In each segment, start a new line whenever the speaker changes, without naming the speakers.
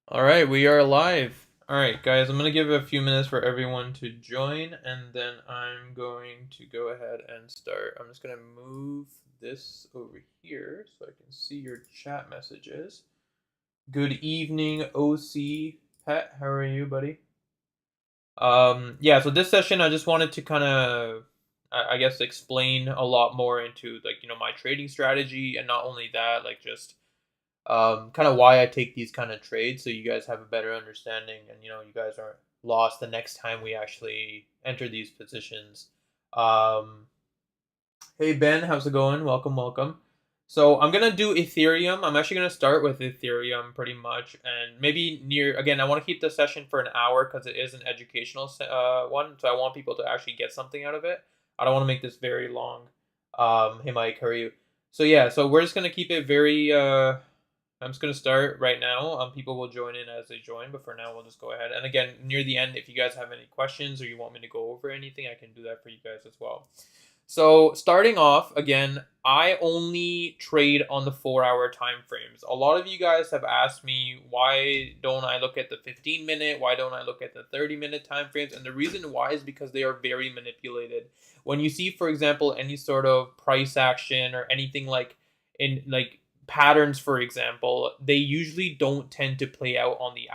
All right, we are live. All right, guys, I'm going to give a few minutes for everyone to join, and then I'm going to go ahead and start. I'm just going to move this over here so I can see your chat messages. Good evening, OC Pet. How are you, buddy? Yeah, so this session I just wanted to kind of I guess explain a lot more into my trading strategy, and not only that, like just kind of why I take these kind of trades, so you guys have a better understanding, and you guys aren't lost the next time we actually enter these positions. Um, hey Ben, how's it going? Welcome, welcome. So I'm gonna do Ethereum. I'm actually gonna start with Ethereum pretty much, and maybe near again. I want to keep the session for an hour because it is an educational one, so I want people to actually get something out of it. I don't want to make this very long. Hey Mike, how are you? So yeah, so we're just gonna keep it very I'm just gonna start right now. People will join in as they join, but for now we'll just go ahead. And again, near the end, if you guys have any questions or you want me to go over anything, I can do that for you guys as well. So starting off again, I only trade on the 4 hour time frames. A lot of you guys have asked me why don't I look at the 15 minute, why don't I look at the 30 minute time frames? And the reason why is because they are very manipulated. When you see, for example, any sort of price action or anything like in like patterns, for example, they usually don't tend to play out on the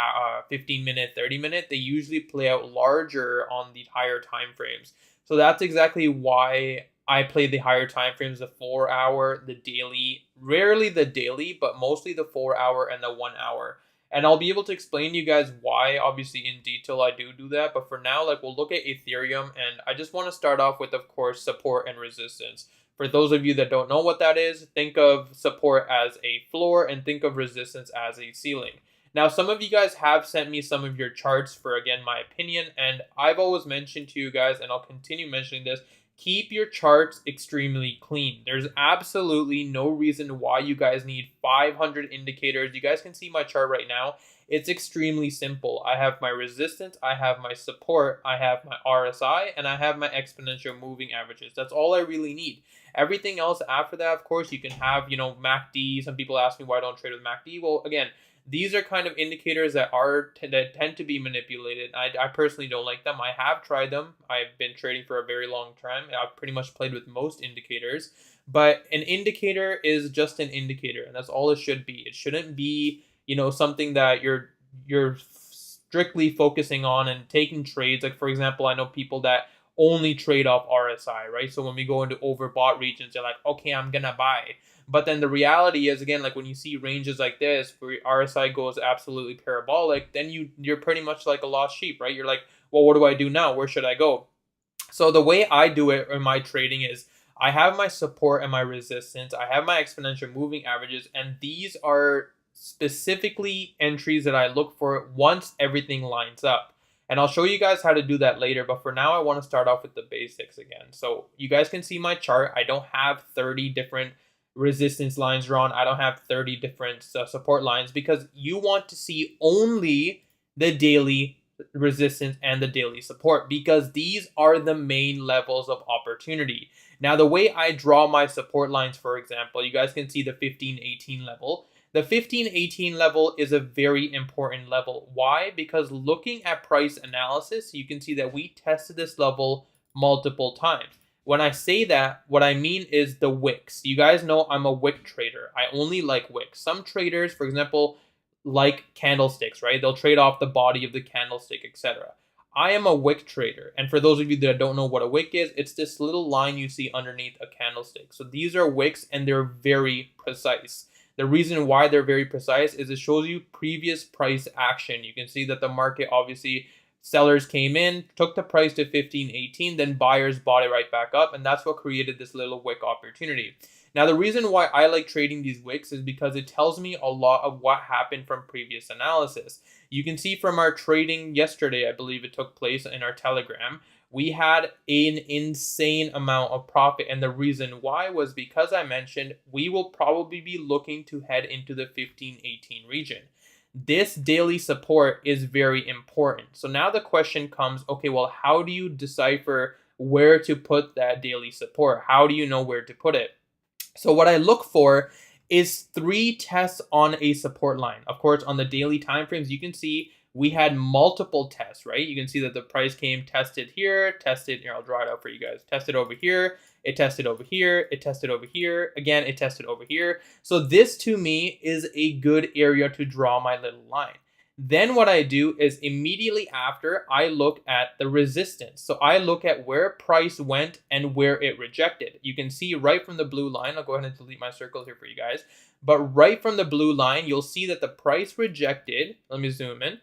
15 minute, 30 minute. They usually play out larger on the higher time frames. So that's exactly why I play the higher time frames, the 4 hour, the daily, rarely the daily, but mostly the 4 hour and the 1 hour. And I'll be able to explain to you guys why, obviously, in detail I do that. But for now, like, we'll look at Ethereum, and I just want to start off with, of course, support and resistance. For those of you that don't know what that is, think of support as a floor and think of resistance as a ceiling. Now, some of you guys have sent me some of your charts for, again, my opinion, and I've always mentioned to you guys, and I'll continue mentioning this, keep your charts extremely clean. There's absolutely no reason why you guys need 500 indicators. You guys can see my chart right now. It's extremely simple. I have my resistance, I have my support, I have my RSI, and I have my exponential moving averages. That's all I really need. Everything else after that, of course, you can have, MACD. Some people ask me why I don't trade with MACD. Well, again, these are kind of indicators that tend to be manipulated. I personally don't like them. I have tried them. I've been trading for a very long time. I've pretty much played with most indicators, but an indicator is just an indicator, and that's all it should be. It shouldn't be, something that you're strictly focusing on and taking trades. Like, for example, I know people that only trade off RSI, right? So when we go into overbought regions, they're like, okay, I'm gonna buy. But then the reality is, again, like when you see ranges like this where RSI goes absolutely parabolic, then you're pretty much like a lost sheep, right? You're like, well, what do I do now? Where should I go? So the way I do it in my trading is I have my support and my resistance. I have my exponential moving averages, and these are specifically entries that I look for once everything lines up. And I'll show you guys how to do that later, but for now I want to start off with the basics again. So you guys can see my chart. I don't have 30 different resistance lines drawn. I don't have 30 different support lines because you want to see only the daily resistance and the daily support because these are the main levels of opportunity. Now, the way I draw my support lines, for example, you guys can see the 1518 level. The 1518 level is a very important level. Why? Because looking at price analysis, you can see that we tested this level multiple times. When I say that, what I mean is the wicks. You guys know I'm a wick trader. I only like wicks. Some traders, for example, like candlesticks, right? They'll trade off the body of the candlestick, etc. I am a wick trader. And for those of you that don't know what a wick is, it's this little line you see underneath a candlestick. So these are wicks and they're very precise. The reason why they're very precise is it shows you previous price action. You can see that the market, obviously, sellers came in, took the price to 1518, then buyers bought it right back up, and that's what created this little wick opportunity. Now, the reason why I like trading these wicks is because it tells me a lot of what happened from previous analysis. You can see from our trading yesterday, I believe it took place in our Telegram, we had an insane amount of profit. And the reason why was because I mentioned we will probably be looking to head into the 1518 region. This daily support is very important. So now the question comes, okay, well, how do you decipher where to put that daily support? How do you know where to put it? So what I look for is 3 tests on a support line. Of course, on the daily time frames, you can see we had multiple tests, right? You can see that the price came tested here, tested here. I'll draw it out for you guys. Tested over here, it tested over here, it tested over here, again, it tested over here. So this to me is a good area to draw my little line. Then what I do is immediately after, I look at the resistance. So I look at where price went and where it rejected. You can see right from the blue line, I'll go ahead and delete my circle here for you guys. But right from the blue line, you'll see that the price rejected, let me zoom in,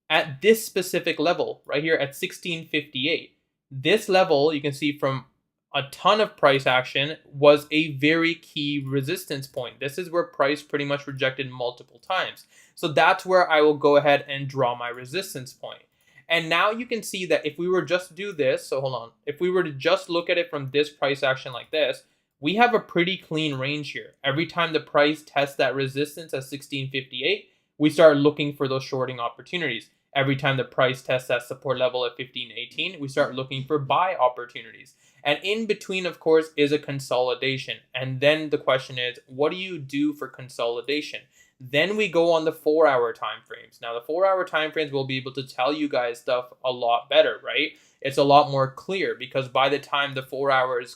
at this specific level right here at 1658. This level, you can see from a ton of price action, was a very key resistance point. This is where price pretty much rejected multiple times. So that's where I will go ahead and draw my resistance point. And now you can see that if we were just to do this, so hold on, if we were to just look at it from this price action like this, we have a pretty clean range here. Every time the price tests that resistance at 1658, we start looking for those shorting opportunities. Every time the price tests that support level at 1518, we start looking for buy opportunities. And in between, of course, is a consolidation. And then the question is, what do you do for consolidation? Then we go on the 4-hour time frames. Now, the 4-hour time frames will be able to tell you guys stuff a lot better, right? It's a lot more clear because by the time the 4 hours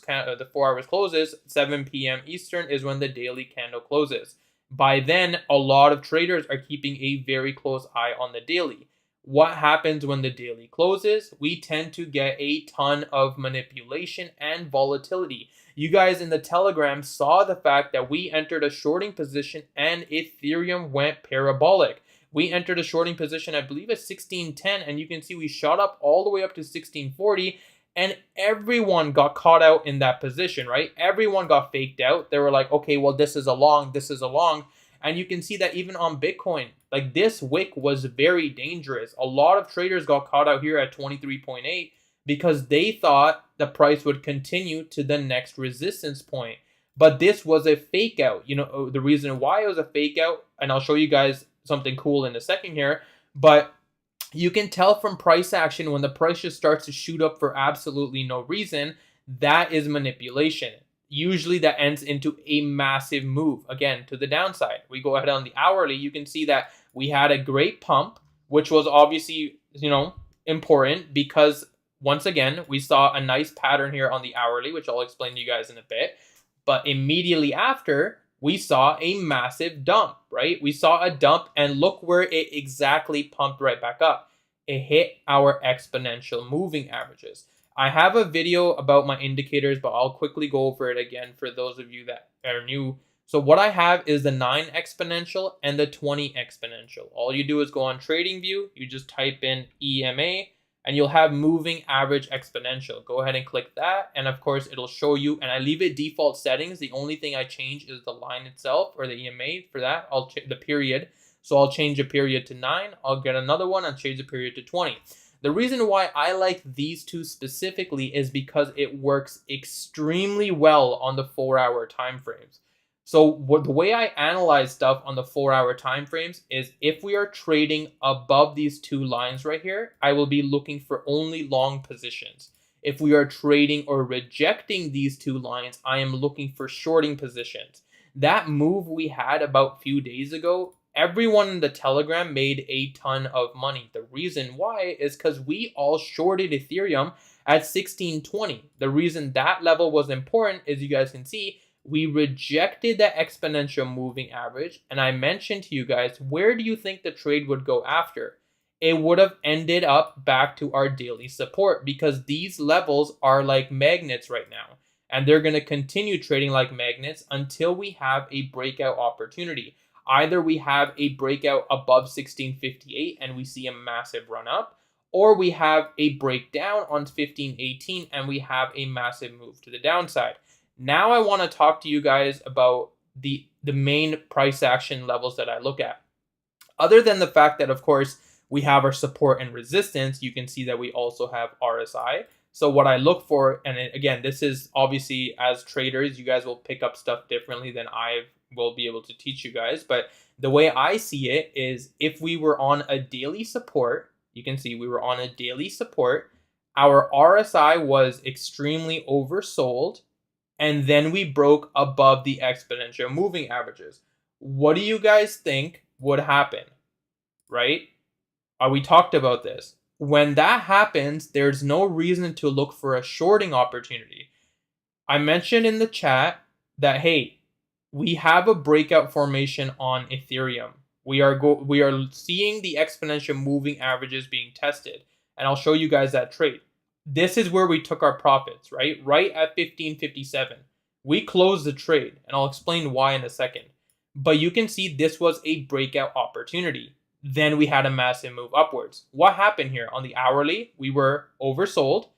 closes, 7 p.m. Eastern is when the daily candle closes. By then, a lot of traders are keeping a very close eye on the daily. What happens when the daily closes? We tend to get a ton of manipulation and volatility. You guys in the Telegram saw the fact that we entered a shorting position and Ethereum went parabolic. We entered a shorting position, I believe, at 1610, and you can see we shot up all the way up to 1640, and everyone got caught out in that position, right? Everyone got faked out. They were like, okay, well, this is a long, this is a long. And you can see that even on Bitcoin, like this wick was very dangerous. A lot of traders got caught out here at 23.8 because they thought the price would continue to the next resistance point. But this was a fake out. You know, the reason why it was a fake out, and I'll show you guys something cool in a second here, but you can tell from price action when the price just starts to shoot up for absolutely no reason, that is manipulation. Usually that ends into a massive move, again, to the downside. We go ahead on the hourly, you can see that we had a great pump, which was obviously, important because, once again, we saw a nice pattern here on the hourly, which I'll explain to you guys in a bit. But immediately after, we saw a massive dump, right? We saw a dump, and look where it exactly pumped right back up. It hit our exponential moving averages. I have a video about my indicators, but I'll quickly go over it again for those of you that are new. So what I have is the 9 exponential and the 20 exponential. All you do is go on TradingView, you just type in EMA, and you'll have moving average exponential. Go ahead and click that, and of course it'll show you, and I leave it default settings. The only thing I change is the line itself, or the EMA for that. I'll change the period. So I'll change a period to 9, I'll get another one, and change the period to 20. The reason why I like these two specifically is because it works extremely well on the 4-hour time frames. So the way I analyze stuff on the 4-hour time frames is if we are trading above these two lines right here, I will be looking for only long positions. If we are trading or rejecting these two lines, I am looking for shorting positions. That move we had about a few days ago, everyone in the Telegram made a ton of money. The reason why is because we all shorted Ethereum at 1620. The reason that level was important is, you guys can see, we rejected the exponential moving average, and I mentioned to you guys, where do you think the trade would go after? It would have ended up back to our daily support, because these levels are like magnets right now, and they're going to continue trading like magnets until we have a breakout opportunity. Either we have a breakout above 1658 and we see a massive run up, or we have a breakdown on 1518 and we have a massive move to the downside. Now I want to talk to you guys about the main price action levels that I look at. Other than the fact that, of course, we have our support and resistance, you can see that we also have RSI. So what I look for, and again, this is obviously, as traders, you guys will pick up stuff differently than I will be able to teach you guys. But the way I see it is, if we were on a daily support, you can see we were on a daily support, our RSI was extremely oversold, and then we broke above the exponential moving averages. What do you guys think would happen, right? We talked about this. When that happens, there's no reason to look for a shorting opportunity. I mentioned in the chat that, hey, we have a breakout formation on Ethereum. We are seeing the exponential moving averages being tested, and I'll show you guys that trade. This is where we took our profits, right? Right at 1557. We closed the trade, and I'll explain why in a second. But you can see this was a breakout opportunity. Then we had a massive move upwards. What happened here? On the hourly, we were oversold.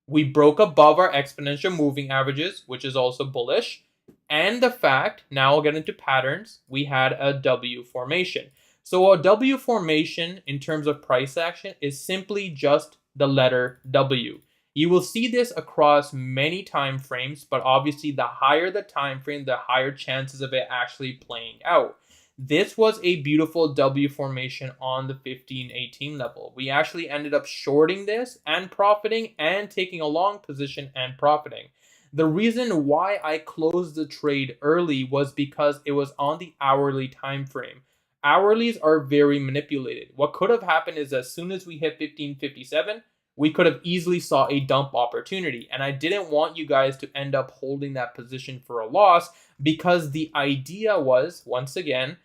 We broke above our exponential moving averages, which is also bullish. And the fact, now I'll get into patterns, we had a W formation. So a W formation in terms of price action is simply just the letter W. You will see this across many time frames, but obviously the higher the time frame, the higher chances of it actually playing out. This was a beautiful W formation on the 1518 level. We actually ended up shorting this and profiting, and taking a long position and profiting. The reason why I closed the trade early was because it was on the hourly time frame. Hourlies are very manipulated. What could have happened is, as soon as we hit 1557, we could have easily saw a dump opportunity, and I didn't want you guys to end up holding that position for a loss, because the idea was, once again,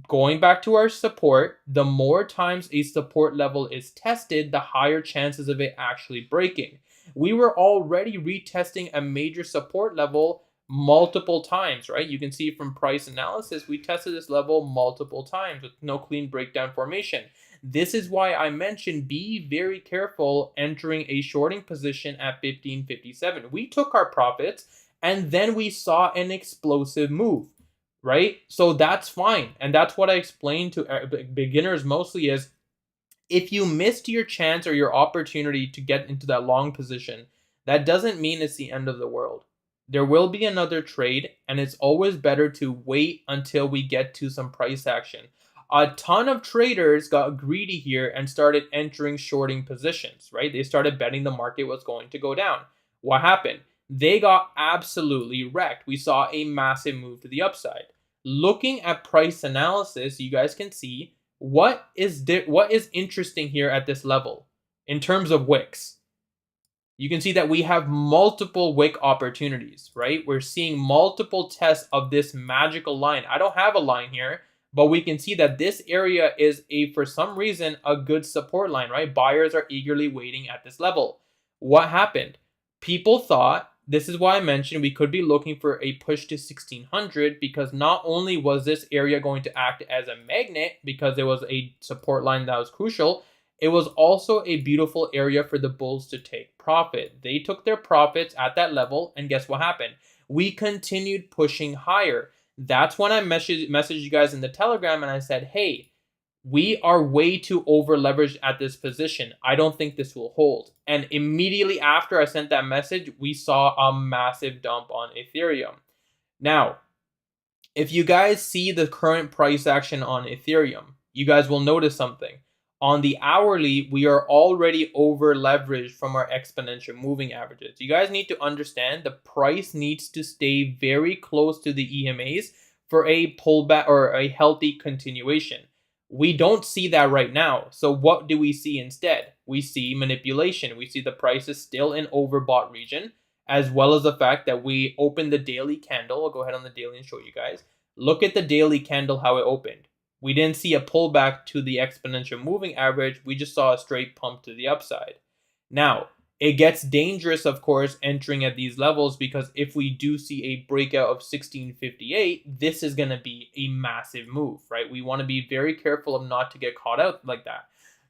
going back to our support, the more times a support level is tested, the higher chances of it actually breaking. We were already retesting a major support level multiple times, right? You can see from price analysis, we tested this level multiple times with no clean breakdown formation. This is why I mentioned be very careful entering a shorting position at 1557. We took our profits, and then we saw an explosive move, right? So that's fine. And that's what I explained to beginners mostly is, if you missed your chance or your opportunity to get into that long position, that doesn't mean it's the end of the world. There will be another trade, and it's always better to wait until we get to some price action. A ton of traders got greedy here and started entering shorting positions, right? They started betting the market was going to go down. What happened? They got absolutely wrecked. We saw a massive move to the upside. Looking at price analysis, you guys can see what is interesting here at this level in terms of wicks. You can see that we have multiple wick opportunities, right? We're seeing multiple tests of this magical line. I don't have a line here, but we can see that this area is for some reason, a good support line, right? Buyers are eagerly waiting at this level. What happened? People thought, this is why I mentioned we could be looking for a push to 1600, because not only was this area going to act as a magnet because it was a support line that was crucial, it was also a beautiful area for the bulls to take profit. They took their profits at that level, and guess what happened? We continued pushing higher. That's when I messaged you guys in the Telegram, and I said, hey, we are way too over leveraged at this position. I don't think this will hold. And immediately after I sent that message, we saw a massive dump on Ethereum. Now, if you guys see the current price action on Ethereum, you guys will notice something. On the hourly, we are already over leveraged from our exponential moving averages. You guys need to understand the price needs to stay very close to the EMAs for a pullback or a healthy continuation. We don't see that right now. So what do we see instead? We see manipulation. We see the price is still in overbought region, as well as the fact that we opened the daily candle. I'll go ahead on the daily and show you guys. Look at the daily candle, how it opened. We didn't see a pullback to the exponential moving average. We just saw a straight pump to the upside. Now, it gets dangerous, of course, entering at these levels, because if we do see a breakout of 1658, this is going to be a massive move, right? We want to be very careful of not to get caught out like that.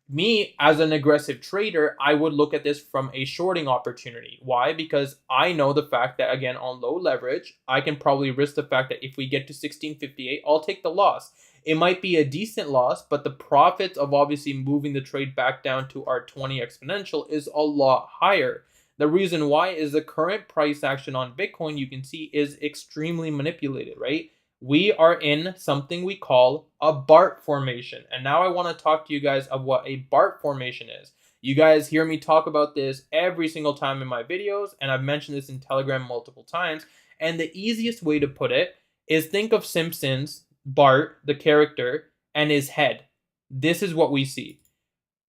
Me, as an aggressive trader, I would look at this from a shorting opportunity. Why? Because I know the fact that, again, on low leverage, I can probably risk the fact that if we get to 1658, I'll take the loss. It might be a decent loss, but the profits of obviously moving the trade back down to our 20 exponential is a lot higher. The reason why is the current price action on Bitcoin, you can see, is extremely manipulated, right? We are in something we call a BART formation. And now I want to talk to you guys of what a BART formation is. You guys hear me talk about this every single time in my videos, and I've mentioned this in Telegram multiple times. And the easiest way to put it is think of Simpsons, Bart, the character, and his head. This is what we see.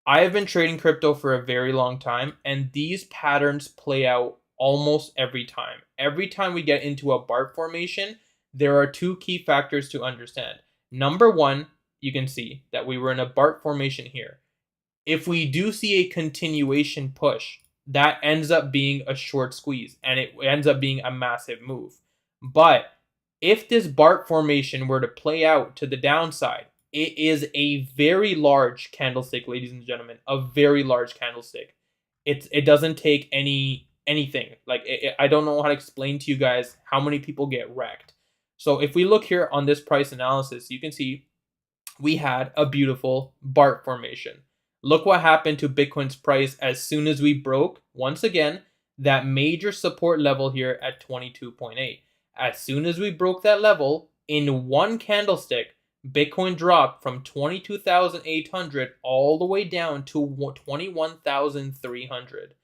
I have been trading crypto for a very long time, and these patterns play out almost every time. Every time we get into a BART formation, there are two key factors to understand. Number one, you can see that we were in a BART formation here. If we do see a continuation push, that ends up being a short squeeze, and it ends up being a massive move. But if this BART formation were to play out to the downside, it is a very large candlestick, ladies and gentlemen, a very large candlestick. It doesn't take anything. Like I don't know how to explain to you guys how many people get wrecked. So if we look here on this price analysis, you can see we had a beautiful BART formation. Look what happened to Bitcoin's price as soon as we broke, once again, that major support level here at 22.8. As soon as we broke that level, in one candlestick, Bitcoin dropped from 22,800 all the way down to 21,300.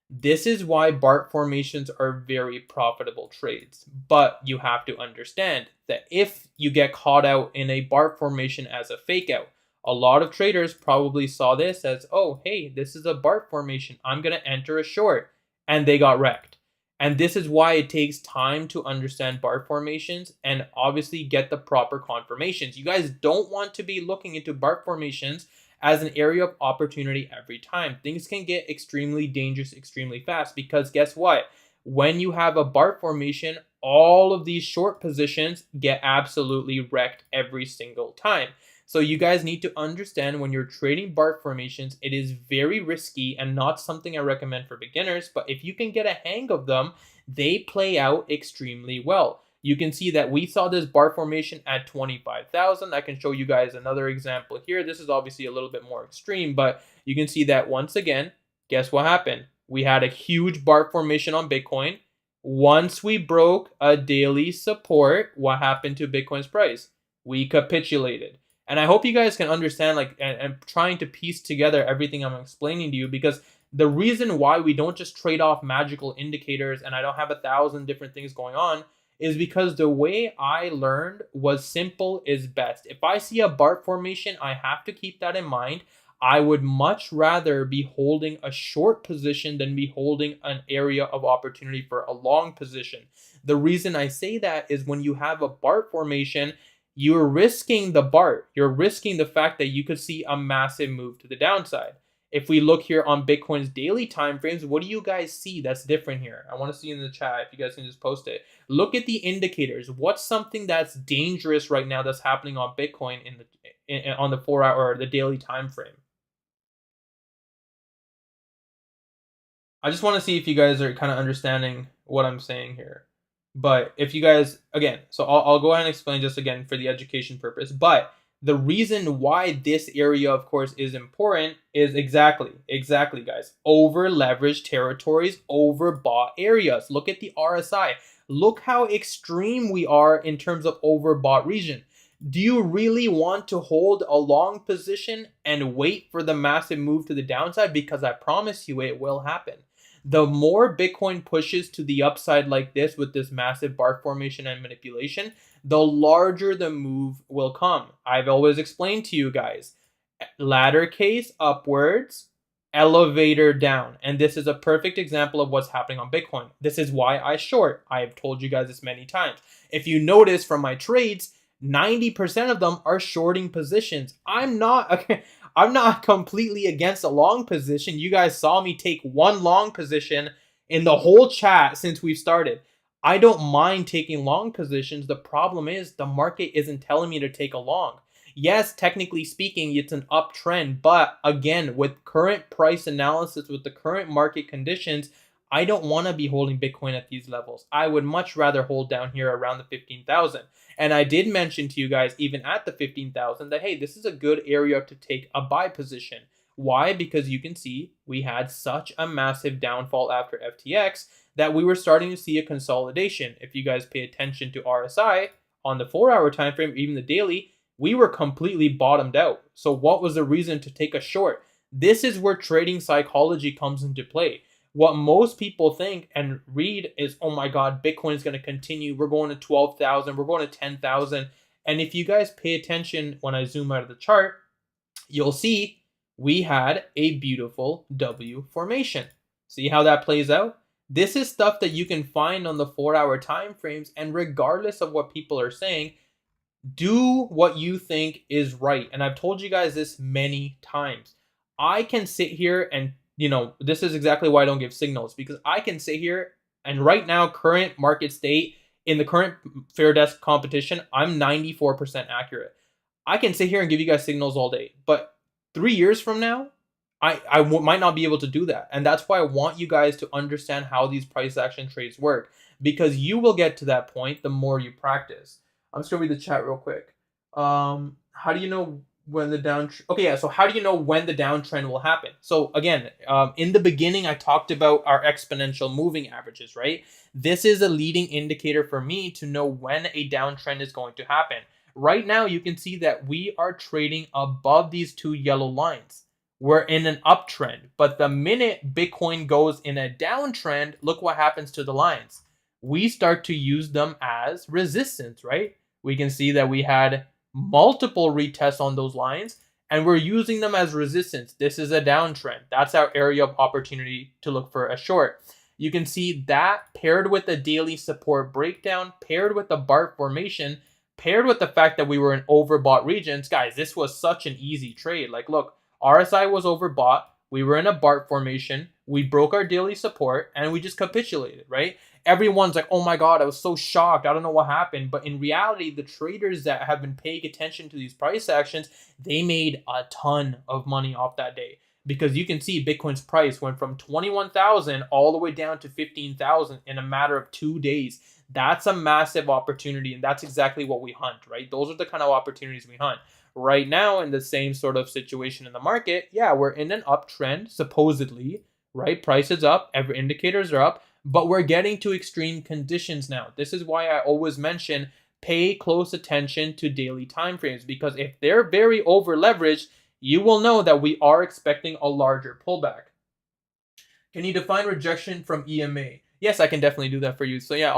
This is why BART formations are very profitable trades. But you have to understand that if you get caught out in a BART formation as a fake out, a lot of traders probably saw this as, oh, hey, this is a BART formation. I'm going to enter a short. And they got wrecked. And this is why it takes time to understand BART formations and obviously get the proper confirmations. You guys don't want to be looking into BART formations as an area of opportunity every time. Things can get extremely dangerous extremely fast because guess what? When you have a BART formation, all of these short positions get absolutely wrecked every single time. So you guys need to understand when you're trading BART formations, it is very risky and not something I recommend for beginners. But if you can get a hang of them, they play out extremely well. You can see that we saw this BART formation at 25,000. I can show you guys another example here. This is obviously a little bit more extreme, but you can see that once again, guess what happened? We had a huge BART formation on Bitcoin. Once we broke a daily support, what happened to Bitcoin's price? We capitulated. And I hope you guys can understand, like, and trying to piece together everything I'm explaining to you, because the reason why we don't just trade off magical indicators and I don't have 1,000 different things going on is because the way I learned was simple is best. If I see a BART formation, I have to keep that in mind. I would much rather be holding a short position than be holding an area of opportunity for a long position. The reason I say that is when you have a BART formation, you're risking the BART. You're risking the fact that you could see a massive move to the downside. If we look here on Bitcoin's daily time frames, what do you guys see that's different here? I want to see in the chat if you guys can just post it. Look at the indicators. What's something that's dangerous right now that's happening on Bitcoin on the 4 hour or the daily time frame? I just want to see if you guys are kind of understanding what I'm saying here. But if you guys, again, so I'll go ahead and explain just again for the education purpose. But the reason why this area, of course, is important is exactly, guys. Over leveraged territories, overbought areas. Look at the RSI. Look how extreme we are in terms of overbought region. Do you really want to hold a long position and wait for the massive move to the downside? Because I promise you it will happen. The more Bitcoin pushes to the upside like this with this massive BART formation and manipulation, the larger the move will come. I've always explained to you guys, ladder case upwards, elevator down. And this is a perfect example of what's happening on Bitcoin. This is why I short. I have told you guys this many times. If you notice from my trades, 90% of them are shorting positions. I'm not completely against a long position. You guys saw me take one long position in the whole chat since we've started. I don't mind taking long positions. The problem is the market isn't telling me to take a long. Yes, technically speaking, it's an uptrend, but again, with current price analysis, with the current market conditions, I don't want to be holding Bitcoin at these levels. I would much rather hold down here around the 15,000. And I did mention to you guys, even at the 15,000, that, hey, this is a good area to take a buy position. Why? Because you can see we had such a massive downfall after FTX that we were starting to see a consolidation. If you guys pay attention to RSI on the 4 hour time frame, even the daily, we were completely bottomed out. So what was the reason to take a short? This is where trading psychology comes into play. What most people think and read is, oh my God, Bitcoin is going to continue. We're going to 12,000. We're going to 10,000. And if you guys pay attention when I zoom out of the chart, you'll see we had a beautiful W formation. See how that plays out? This is stuff that you can find on the 4-hour time frames, and regardless of what people are saying, do what you think is right. And I've told you guys this many times. I can sit here and, this is exactly why I don't give signals, because I can sit here and right now, current market state in the current Fair Desk competition, I'm 94% accurate. I can sit here and give you guys signals all day, but 3 years from now, I might not be able to do that. And that's why I want you guys to understand how these price action trades work, because you will get to that point the more you practice. I'm just gonna read the chat real quick. How do you know when the downtrend? Okay, yeah. So how do you know when the downtrend will happen? So again, in the beginning, I talked about our exponential moving averages, right? This is a leading indicator for me to know when a downtrend is going to happen. Right now, you can see that we are trading above these two yellow lines. We're in an uptrend, but the minute Bitcoin goes in a downtrend, look what happens to the lines. We start to use them as resistance, right? We can see that we had multiple retests on those lines, and we're using them as resistance. This is a downtrend. That's our area of opportunity to look for a short. You can see that paired with the daily support breakdown, paired with the BART formation, paired with the fact that we were in overbought regions. Guys, this was such an easy trade. Like, look, RSI was overbought. We were in a BART formation. We broke our daily support and we just capitulated, right? Everyone's like, oh my God, I was so shocked. I don't know what happened. But in reality, the traders that have been paying attention to these price actions, they made a ton of money off that day. Because you can see Bitcoin's price went from 21,000 all the way down to 15,000 in a matter of 2 days. That's a massive opportunity, and that's exactly what we hunt, right? Those are the kind of opportunities we hunt. Right now, in the same sort of situation in the market, yeah, we're in an uptrend, supposedly, right? Price is up, every indicators are up, but we're getting to extreme conditions now. This is why I always mention pay close attention to daily time frames, because if they're very over leveraged, you will know that we are expecting a larger pullback. Can you define rejection from EMA? Yes, I can definitely do that for you. So yeah,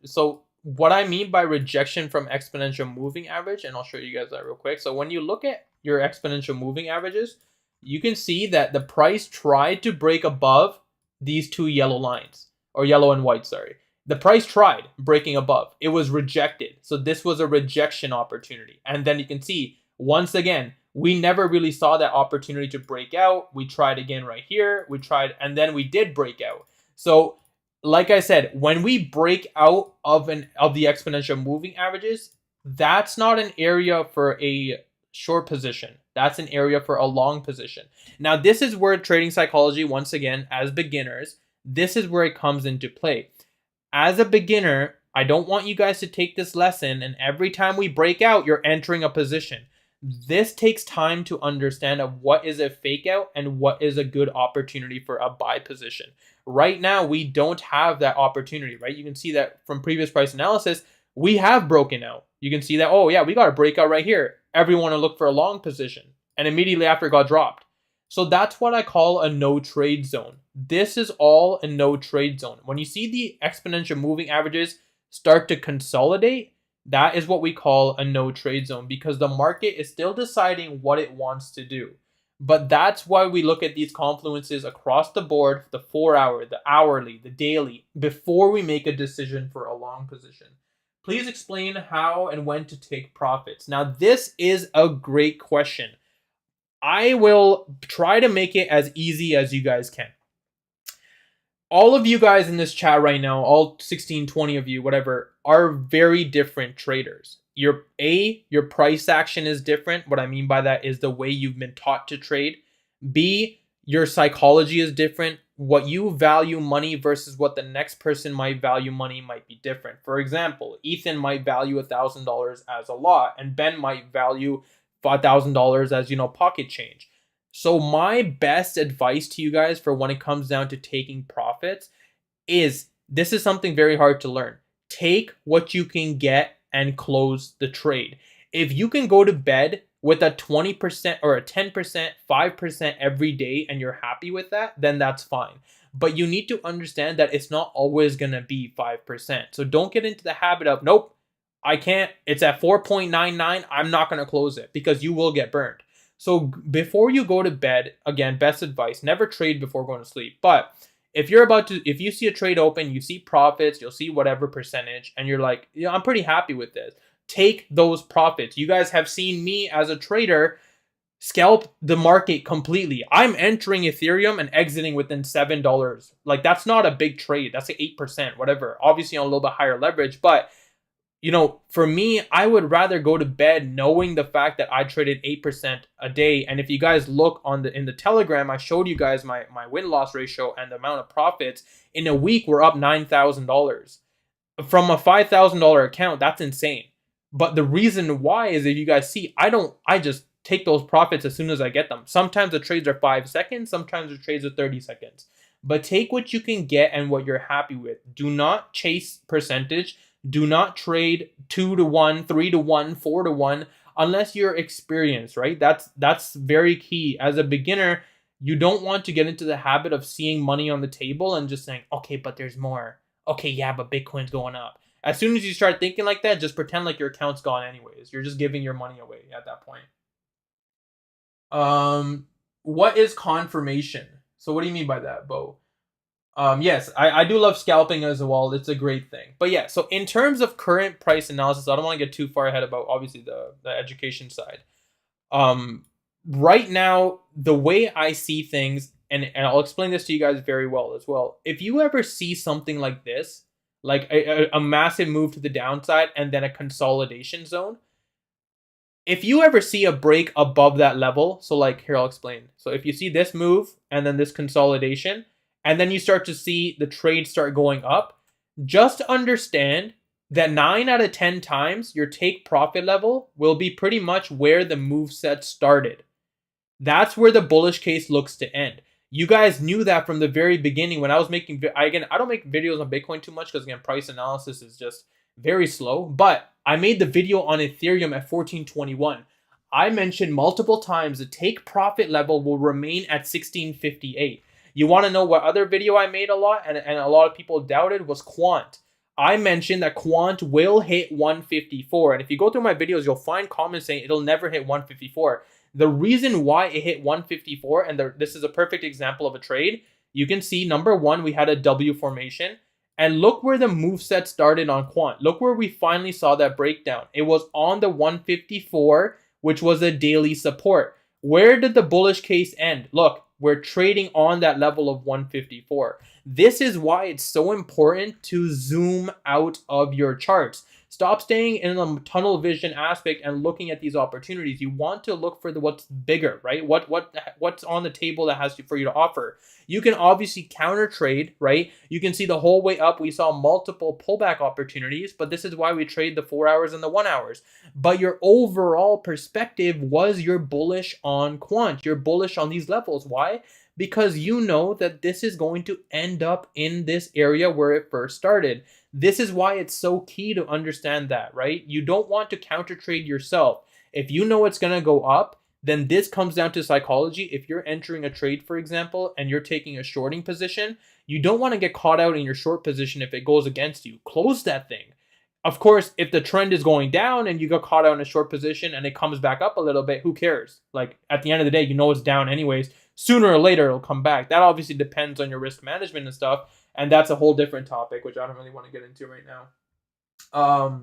so what I mean by rejection from exponential moving average, and I'll show you guys that real quick. So when you look at your exponential moving averages, you can see that the price tried to break above these two yellow lines, or yellow and white, sorry. The price tried breaking above. It was rejected. So this was a rejection opportunity. And then you can see, once again, we never really saw that opportunity to break out. We tried again right here. We tried, and then we did break out. So like I said, when we break out of the exponential moving averages, that's not an area for a short position. That's an area for a long position. Now, this is where trading psychology, once again, as beginners, this is where it comes into play. As a beginner, I don't want you guys to take this lesson and every time we break out, you're entering a position. This takes time to understand of what is a fake out and what is a good opportunity for a buy position. Right now, we don't have that opportunity, right? You can see that from previous price analysis, we have broken out. You can see that, oh yeah, we got a breakout right here. Everyone will look for a long position. And immediately after it got dropped. So that's what I call a no trade zone. This is all a no trade zone. When you see the exponential moving averages start to consolidate, that is what we call a no trade zone, because the market is still deciding what it wants to do. But that's why we look at these confluences across the board, the 4-hour, the hourly, the daily, before we make a decision for a long position. Please explain how and when to take profits. Now, this is a great question. I will try to make it as easy as you guys can. All of you guys in this chat right now, all 16, 20 of you, whatever, are very different traders. Your price action is different. What I mean by that is the way you've been taught to trade. B, your psychology is different. What you value money versus what the next person might value money might be different. For example, Ethan might value $1,000 as a lot, and Ben might value $5,000 as, pocket change. So my best advice to you guys for when it comes down to taking profits is, this is something very hard to learn. Take what you can get and close the trade. If you can go to bed with a 20% or a 10%, 5% every day, and you're happy with that, then that's fine. But you need to understand that it's not always going to be 5%. So don't get into the habit of, nope, I can't. It's at 4.99. I'm not going to close it, because you will get burned. So before you go to bed, again, best advice, never trade before going to sleep. But if you see a trade open, you see profits, you'll see whatever percentage, and you're like, yeah, I'm pretty happy with this. Take those profits. You guys have seen me as a trader scalp the market completely. I'm entering Ethereum and exiting within $7. Like, that's not a big trade. That's like 8%, whatever. Obviously on a little bit higher leverage, but for me, I would rather go to bed knowing the fact that I traded 8% a day. And if you guys look in the Telegram, I showed you guys my win-loss ratio and the amount of profits. In a week, we're up $9,000. From a $5,000 account, that's insane. But the reason why is, if you guys see, I just take those profits as soon as I get them. Sometimes the trades are 5 seconds, sometimes the trades are 30 seconds. But take what you can get and what you're happy with. Do not chase percentage. Do not trade 2 to 1, 3 to 1, 4 to 1 unless you're experienced, right? That's very key. As a beginner, you don't want to get into the habit of seeing money on the table and just saying, okay, but there's more. Okay, yeah, but Bitcoin's going up. As soon as you start thinking like that, just pretend like your account's gone anyways. You're just giving your money away at that point. What is confirmation? So what do you mean by that, Bo? Yes, I do love scalping as well. It's a great thing. But yeah, so in terms of current price analysis, I don't want to get too far ahead about obviously the education side. Right now, the way I see things, and I'll explain this to you guys very well as well. If you ever see something like this, like a massive move to the downside and then a consolidation zone, if you ever see a break above that level, so like here, I'll explain. So if you see this move and then this consolidation, and then you start to see the trade start going up, just understand that 9 out of 10 times your take profit level will be pretty much where the move set started. That's where the bullish case looks to end. You guys knew that from the very beginning when I was making, I don't make videos on Bitcoin too much because again, price analysis is just very slow, but I made the video on Ethereum at 1421. I mentioned multiple times the take profit level will remain at 1658. You want to know what other video I made a lot and a lot of people doubted was Quant. I mentioned that Quant will hit 154. And if you go through my videos, you'll find comments saying it'll never hit 154. The reason why it hit 154, and this is a perfect example of a trade, you can see number one, we had a W formation. And look where the move set started on Quant. Look where we finally saw that breakdown. It was on the 154, which was a daily support. Where did the bullish case end? Look, we're trading on that level of 154. This is why it's so important to zoom out of your charts. Stop staying in a tunnel vision aspect and looking at these opportunities. You want to look for what's bigger, right? What's on the table that has for you to offer. You can obviously counter trade, right? You can see the whole way up we saw multiple pullback opportunities, but this is why we trade the 4 hours and the 1 hours. But your overall perspective was you're bullish on Quant. You're bullish on these levels. Why? Because you know that this is going to end up in this area where it first started. This is why it's so key to understand that, right? You don't want to counter trade yourself. If you know it's going to go up, then this comes down to psychology. If you're entering a trade, for example, and you're taking a shorting position, you don't want to get caught out in your short position if it goes against you. Close that thing. Of course, if the trend is going down and you got caught out in a short position and it comes back up a little bit, who cares? Like, at the end of the day, you know it's down anyways. Sooner or later, it'll come back. That obviously depends on your risk management and stuff. And that's a whole different topic, which I don't really want to get into right now.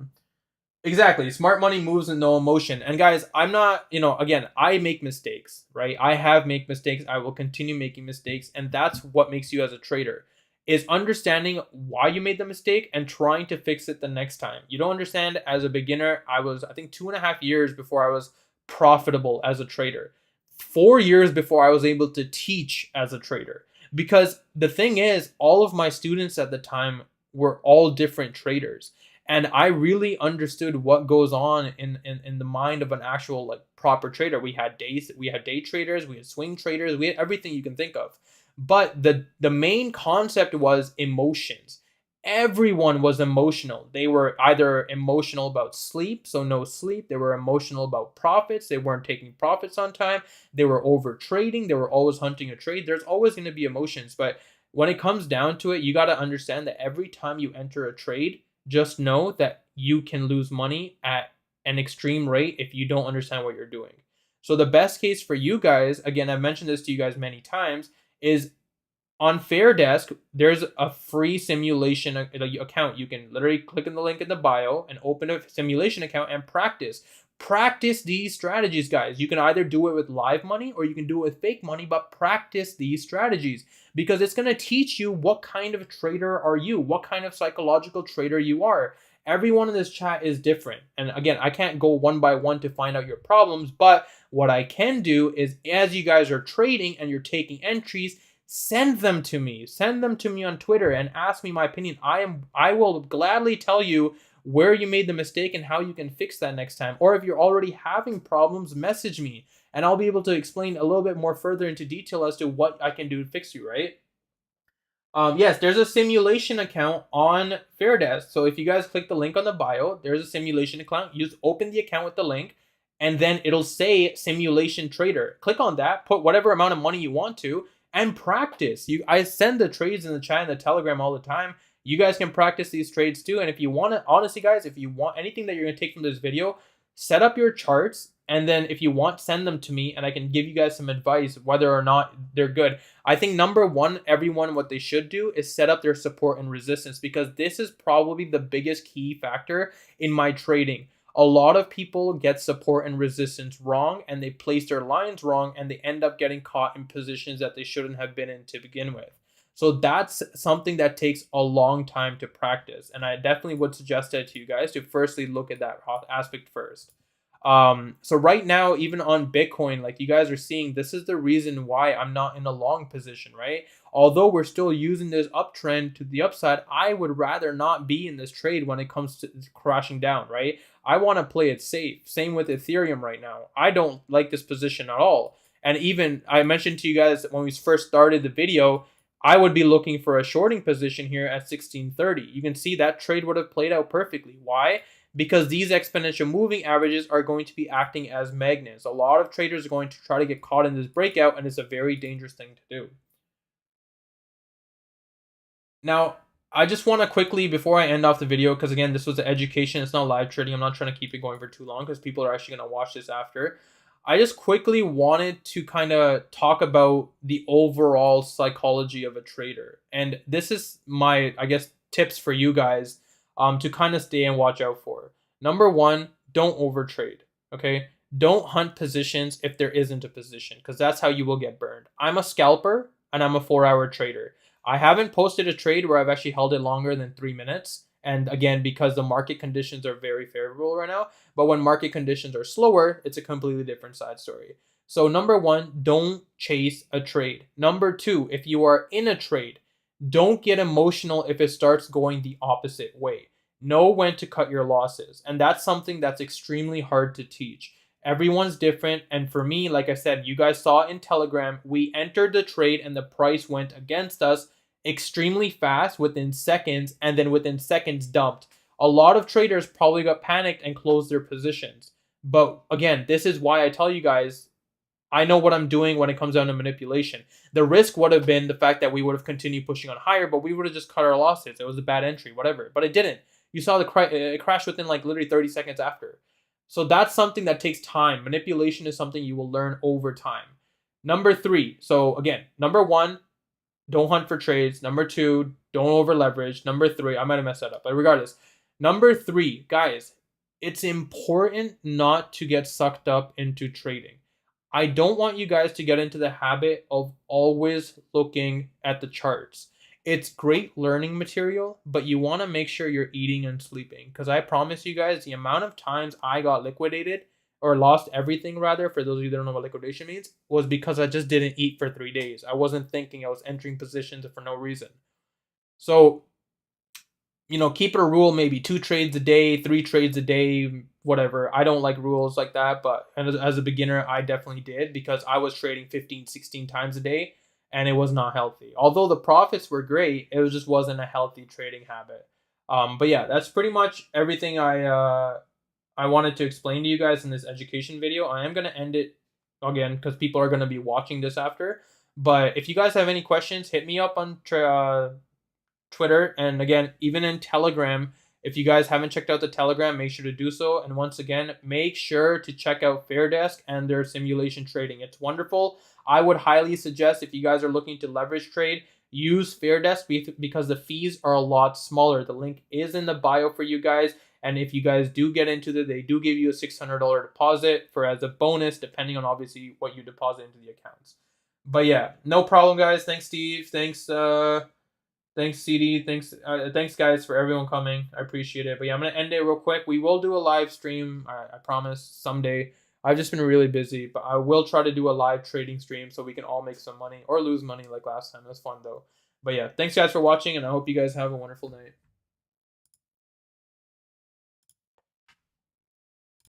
Exactly. Smart money moves in no emotion. And guys, I'm not, again, I make mistakes, right? I have made mistakes. I will continue making mistakes. And that's what makes you as a trader, is understanding why you made the mistake and trying to fix it the next time. You don't understand, as a beginner, I think 2.5 years before I was profitable as a trader. 4 years before I was able to teach as a trader. Because the thing is, all of my students at the time were all different traders. And I really understood what goes on in the mind of an actual proper trader. We had day traders, we had swing traders, we had everything you can think of. But the main concept was emotions. everyone was emotional. They were either emotional about sleep, so no sleep. They were emotional about profits. They weren't taking profits on time. They were over trading. They were always hunting a trade. There's always going to be emotions. But when it comes down to it, you got to understand that every time you enter a trade, just know that you can lose money at an extreme rate if you don't understand what you're doing. So the best case for you guys, again, I've mentioned this to you guys many times, is on FairDesk, there's a free simulation account. You can literally click on the link in the bio and open a simulation account and practice. Practice these strategies, guys. You can either do it with live money or you can do it with fake money, but practice these strategies because it's going to teach you what kind of trader are you, what kind of psychological trader you are. Everyone in this chat is different. And again, I can't go one by one to find out your problems, but what I can do is as you guys are trading and you're taking entries, send them to me. Send them to me on Twitter and ask me my opinion. I will gladly tell you where you made the mistake and how you can fix that next time. Or if you're already having problems, message me and I'll be able to explain a little bit more further into detail as to what I can do to fix you, right? Yes, there's a simulation account on FairDesk. So if you guys click the link on the bio, there's a simulation account. You just open the account with the link and then it'll say simulation trader. Click on that, put whatever amount of money you want to, and practice. I send the trades in the chat and the Telegram all the time. You guys can practice these trades too. And if you want to, honestly, guys, if you want anything that you're going to take from this video, set up your charts. And then if you want, send them to me and I can give you guys some advice whether or not they're good. I think number one, everyone, what they should do is set up their support and resistance because this is probably the biggest key factor in my trading. A lot of people get support and resistance wrong and they place their lines wrong and they end up getting caught in positions that they shouldn't have been in to begin with. So that's something that takes a long time to practice. And I definitely would suggest that to you guys to firstly look at that aspect first. So right now, even on Bitcoin, like you guys are seeing, this is the reason why I'm not in a long position, right? Although we're still using this uptrend to the upside, I would rather not be in this trade when it comes to crashing down, right? I want to play it safe. Same with Ethereum right now. I don't like this position at all. And even I mentioned to you guys when we first started the video, I would be looking for a shorting position here at 1630. You can see that trade would have played out perfectly. Why? Because these exponential moving averages are going to be acting as magnets. A lot of traders are going to try to get caught in this breakout, and it's a very dangerous thing to do. Now, I just want to quickly, before I end off the video, because again, this was an education, it's not live trading, I'm not trying to keep it going for too long because people are actually going to watch this after. I just quickly wanted to kind of talk about the overall psychology of a trader. And this is my, I guess, tips for you guys to kind of stay and watch out for. Number one, don't overtrade, okay? Don't hunt positions if there isn't a position because that's how you will get burned. I'm a scalper and I'm a 4-hour trader. I haven't posted a trade where I've actually held it longer than 3 minutes. And again, because the market conditions are very favorable right now. But when market conditions are slower, it's a completely different side story. So number one, don't chase a trade. Number two, if you are in a trade, don't get emotional if it starts going the opposite way. Know when to cut your losses. And that's something that's extremely hard to teach. Everyone's different. And for me, like I said, you guys saw in Telegram, we entered the trade and the price went against us extremely fast within seconds and then within seconds dumped. A lot of traders probably got panicked and closed their positions. But again, this is why I tell you guys, I know what I'm doing when it comes down to manipulation. The risk would have been the fact that we would have continued pushing on higher, but we would have just cut our losses. It was a bad entry, whatever. But it didn't. You saw it crash within like literally 30 seconds after. So that's something that takes time. Manipulation is something you will learn over time. Number three. So again, number one, don't hunt for trades. Number two, don't over leverage. Number three, I might have messed that up, but regardless. Number three, guys, it's important not to get sucked up into trading. I don't want you guys to get into the habit of always looking at the charts. It's great learning material, but you want to make sure you're eating and sleeping. Because I promise you guys, the amount of times I got liquidated, or lost everything rather, for those of you that don't know what liquidation means, was because I just didn't eat for 3 days. I wasn't thinking, I was entering positions for no reason. So, keep it a rule, maybe 2 trades a day, 3 trades a day, whatever. I don't like rules like that, but as a beginner, I definitely did because I was trading 15, 16 times a day. and it was not healthy. Although the profits were great, it just wasn't a healthy trading habit. But yeah, that's pretty much everything I wanted to explain to you guys in this education video. I am gonna end it again because people are gonna be watching this after. But if you guys have any questions, hit me up on Twitter, and again, even in Telegram. If you guys haven't checked out the Telegram, make sure to do so. And once again, make sure to check out Fairdesk and their simulation trading. It's wonderful. I would highly suggest, if you guys are looking to leverage trade, use Fairdesk because the fees are a lot smaller. The link is in the bio for you guys. And if you guys do get into it, they do give you a $600 deposit for as a bonus, depending on obviously what you deposit into the accounts. But yeah, no problem, guys. Thanks, Steve. Thanks, CD. Thanks, guys, for everyone coming. I appreciate it. But yeah, I'm gonna end it real quick. We will do a live stream. I promise someday. I've just been really busy, but I will try to do a live trading stream so we can all make some money or lose money like last time. It was fun though. But yeah, thanks guys for watching, and I hope you guys have a wonderful night.